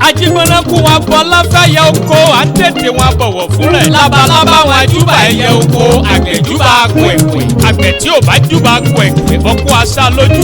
ajigbọ́nàkú wọn bọ́ láfẹ̀yẹ oko àtẹ̀tẹ̀ wọn bọ̀wọ̀ fún rẹ̀. labalábá wọn júbà ẹyẹ oko àgbẹ̀ júbà pẹ̀pẹ̀. àgbẹ̀ tí ò bá júbà pẹ̀pẹ̀ ọkọ àṣà lójú.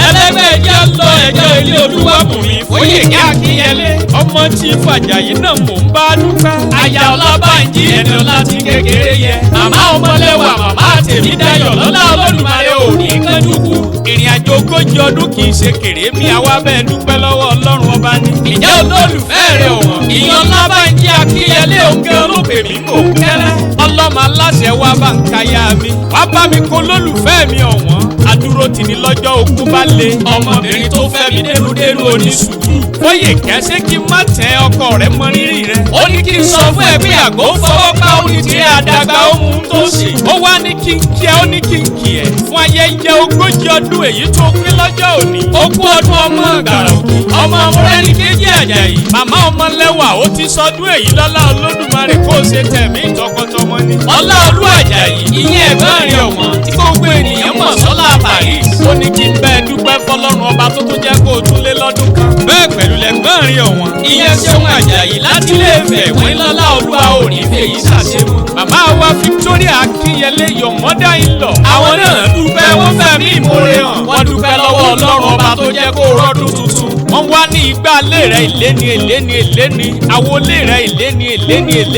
ẹlẹ́gbẹ́ ẹjẹ́ lọ ẹjọ́ ilé Olúwabùnmi Fóyèké Akínyẹlé. ọmọ tí Fàjàyí náà mò ń bá dúpẹ́. aya Ọlábánjí ẹni ọlá ti kékeré yẹ. màmá ọmọlẹ́wà màmá Tèmídayọ̀ lọ́lá Olódùmarè ò ní kánjú kú. ìrìn àjò 40 ọdún kì í ṣe kéré mi àwa bẹ́ẹ̀ dúpẹ́ lọ́wọ́ Ọlọ́run ọba ní. ìjẹ́ olólùfẹ́ rẹ̀ ọ̀wọ́n. ìyàn Ọlábánjí Akínyẹlé òǹkẹ́ olóògbé mi mò ń kẹ́lẹ́. ọlọ́mọ aláṣẹ wa bá ń kaya mi. wá bá mi kó lólùfẹ́ mi ọ̀wọ́n. adúró tì ní lọ́jọ́ ogun bá le. ọmọbìnrin tó fẹ́ mi dénúdénú oníṣùkú. Fóyèké ṣé kí n má tẹ ọkọ rẹ mọ rírì rẹ. ó ní kí n sọ fún ẹ pé àgbo fọwọ́ pa ó ní tí àdàgbà ó mú tó ṣe. ó wá ní kí n kí ẹ ó ní kí n kí ẹ. fún ayẹyẹ 40 ọdún èyí tó pín lọ́jọ́ òní. ó kú ọdún ọmọ Ìgbàrà Òkè. ọmọ Mọ́rẹ́níkejì Àjàyí. màmá Ọmọlẹ́wà ó ti sọdún èyí lọ́lá Olódùmarè kó o ṣe tẹ̀mí tọkọtọmọ ni. Ọláolú Àjàyí ìyẹn ẹ̀gbọ́n rẹ̀ ọ̀wọ́n tí gbogbo ènìyàn mọ̀ sọ́lá Paris. ó ní kí n bẹ́ẹ̀ dúpẹ́ fọlọ́run ọba tó tún jẹ́ kó o tún lé lọ́dún kan. bẹ́ẹ̀ pẹ̀lú lẹ́gbọ́n rẹ̀ ọ̀wọ́n. ìyẹn Ṣeun Àjàyí láti ilé Ifẹ̀ wọ́n lọ́lá Olúwa ò ní fèyí ṣàṣemọ́. màmá wa Victoria Akínyẹlé your mother-in-law. àwọn náà dúpẹ́ wọ́n fẹ́ mí ìmoore hàn. wọ́n dúpẹ́ lọ́wọ́ Ọlọ́run ọba tó jẹ́ kó o rọ́dún tuntun. wọ́n wá ní igbá ilé rẹ̀ ìléni àwọlé rẹ̀ ìléni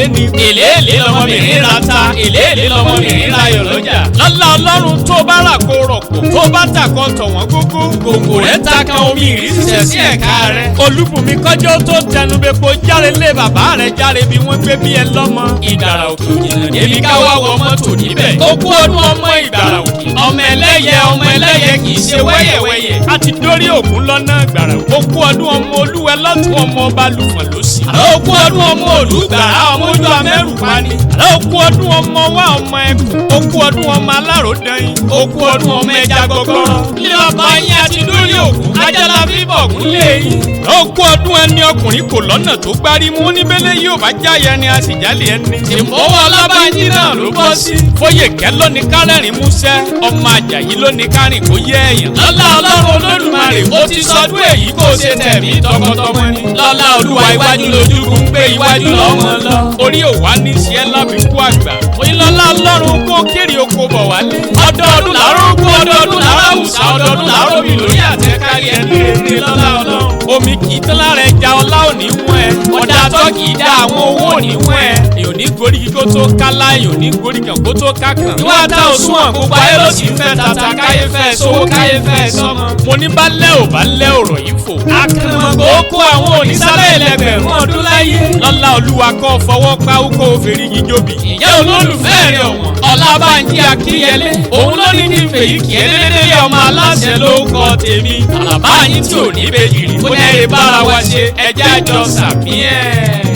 èléèlé lọmọbìnrin ra ta èléèlé lọmọbìnrin ra yọ̀ lọ́jà. lọ́lá Ọlọ́run tó bá rà kó rọ̀pò tó bá tà kan tọ̀ wọ́n gógó. gbòǹgbò rẹ̀ ta kan omi ìrísẹ̀ sí ẹ̀ka rẹ̀. Olúbùnmi kọjọ́ tó tẹnubẹ́pọ̀ járe lé bàbá rẹ̀ járe bí wọ́n gbé bí ẹ lọ́mọ. Ìgbàrà Òkè òjìnà débi ká wá wọ mọ́tò níbẹ̀. ó kú ọdún ọmọ Ìgbàrà Òkè. ọmọ ẹlẹ́yẹ kì í ṣe wẹ́yẹ̀wẹ́yẹ̀. a ti dórí ògún lọ́nà Ìgbàrà Òkè. ó kú ọdún ọmọ Olúwẹ lọ́tún ọmọ ọba lùfọ̀n lọ́sì. ó kú ọdún ọmọ Olùgbàrà ọmọ ojú amẹ́rù pani. ó kú ọdún ọmọ wa ọmọ ẹkùn. ó kú ọdún ọmọ aláròdẹ́yìn. ó kú ọdún ọmọ ẹja gbọgbọrọ. ilé ọba yín àti dórí ògún ajala bíbọ̀gún lé yín. ó kú ọdún ẹni ọkùnrin kò lọ́nà tó gbárí mú níbẹ̀lẹ̀ yóò bá jáyẹ ni a sì jálè ẹni. ìmọ̀wọ́ Ọlábánjí náà ló bọ́ sí. Fóyèké lóní kárẹ̀rín músẹ́ ọmọ Àjàyí lóní kárìn kó yẹ ẹ̀yàn. lọ́lá Ọlọ́run Olódùmarè ó ti sọdún èyí kó ṣe tẹ̀mí tọkọtọmọ ni. lọ́lá Olúwa iwájú lójúkún pé iwájú lọ́mọ lọ. orí òwá ní ṣiẹ́ lábìkú àgbà. oyinlọ́lá Ọlọ́run kó kéré oko bọ̀ wálé. ọdọọdún làárọ̀ kú ọdọọdún làárọ̀ wùsà ọdọọdún làárọ̀ bì lórí àtẹ́kárí ẹni rere lọ́lá Ọlọ́run. omi kì í tán lára ẹja ọlá òní wọ́n ẹ. ọ̀dà tó kì í dá àwọn owó òní wọ́n ẹ. èyàn ní goríkì kó tó kálá èyàn ní goríkì kó tó kákan. ìwà ta òṣùwọ̀n gbogbo ayé ló sì fẹ́ tata káyé fẹ́ sówó káyé fẹ́ sọ́mọ. mo ní bá lẹ́ ò bá lẹ́ ọ̀rọ̀ yìí fò. akẹ́mọ̀gbò ó kó àwọn onísálẹ̀ ẹlẹgbẹ̀rún ọdún láyé. lọ́lá Olúwa kọ́ fọwọ́ pa ó kó fèrè jíjóbi. ìyá olólùfẹ́ rẹ̀ ọ̀wọ́n Ọlábánjí Akínyẹlé òun ló ní kí n fèyí kí ẹlẹ́dẹ́dẹ́ ọmọ aláṣẹ ló kọ tèmi. àlàbá yín tí ò ní bèjì rí. ó ní ẹ̀rẹ̀ bára wa ṣe ẹjẹ́ àjọ sàmí ẹ̀.